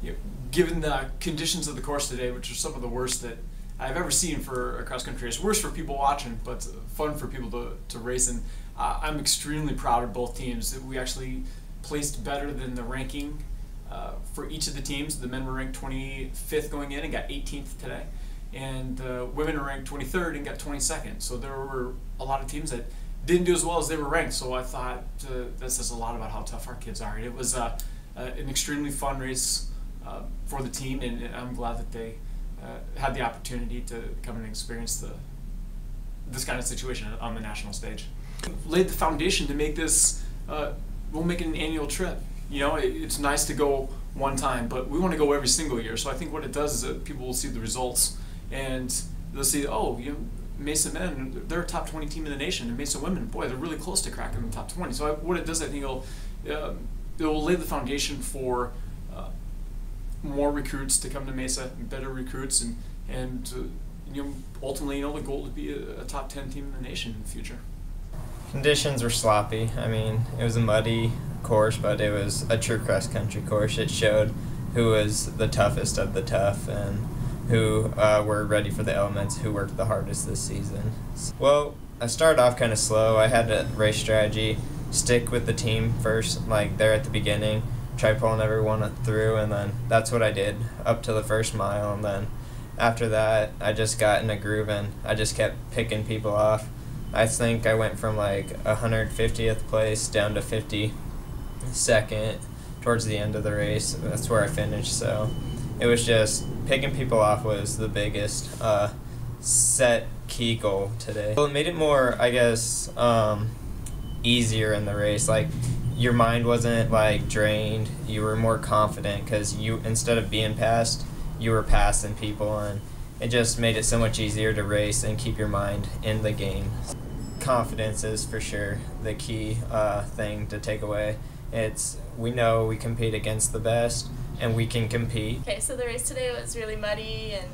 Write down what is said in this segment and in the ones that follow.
you know, given the conditions of the course today, which are some of the worst that I've ever seen for a cross-country race, worse for people watching, but fun for people to race in. I'm extremely proud of both teams. We actually placed better than the ranking for each of the teams. The men were ranked 25th going in and got 18th today, and the women were ranked 23rd and got 22nd. So there were a lot of teams that didn't do as well as they were ranked. So I thought that says a lot about how tough our kids are. It was an extremely fun race for the team, and I'm glad that they had the opportunity to come and experience this kind of situation on the national stage. Laid the foundation to make this, we'll make it an annual trip. You know, it's nice to go one time, but we want to go every single year. So I think what it does is that people will see the results and they'll see, oh, you know, Mesa men, they're a top 20 team in the nation, and Mesa women, boy, they're really close to cracking the top 20. So what it does, I think it'll lay the foundation for more recruits to come to Mesa, better recruits, and you know, ultimately, you know, the goal to be a top 10 team in the nation in the future. Conditions were sloppy. I mean, it was a muddy course, but it was a true cross-country course. It showed who was the toughest of the tough and who were ready for the elements, who worked the hardest this season. Well, I started off kind of slow. I had a race strategy, stick with the team first, like there at the beginning, try pulling everyone through, and then that's what I did up to the first mile, and then after that I just got in a groove and I just kept picking people off. I think I went from like 150th place down to 52nd towards the end of the race. That's where I finished, so it was just picking people off was the biggest set key goal today. Well, it made it more, I guess, easier in the race. Like, your mind wasn't like drained, you were more confident because you, instead of being passed, you were passing people, and it just made it so much easier to race and keep your mind in the game. Confidence is for sure the key thing to take away. We know we compete against the best and we can compete. Okay, so the race today was really muddy and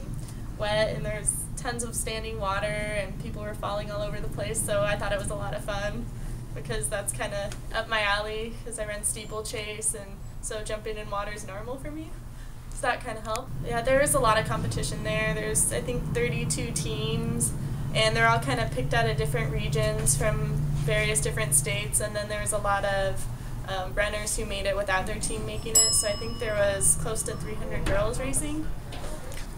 wet, and there's tons of standing water and people were falling all over the place, so I thought it was a lot of fun because that's kind of up my alley because I run steeplechase, and so jumping in water is normal for me. So that kind of helped. Yeah, there was a lot of competition there. There's, I think, 32 teams, and they're all kind of picked out of different regions from various different states, and then there was a lot of runners who made it without their team making it, so I think there was close to 300 girls racing.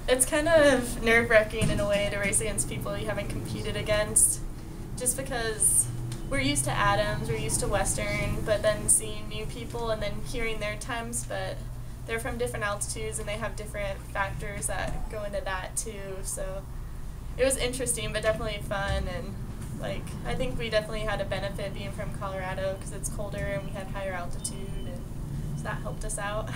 It's kind of nerve-wracking in a way to race against people you haven't competed against, just because we're used to Adams, we're used to Western, but then seeing new people and then hearing their times, but they're from different altitudes and they have different factors that go into that too. So it was interesting, but definitely fun, and like I think we definitely had a benefit being from Colorado because it's colder and we had higher altitude, and so that helped us out.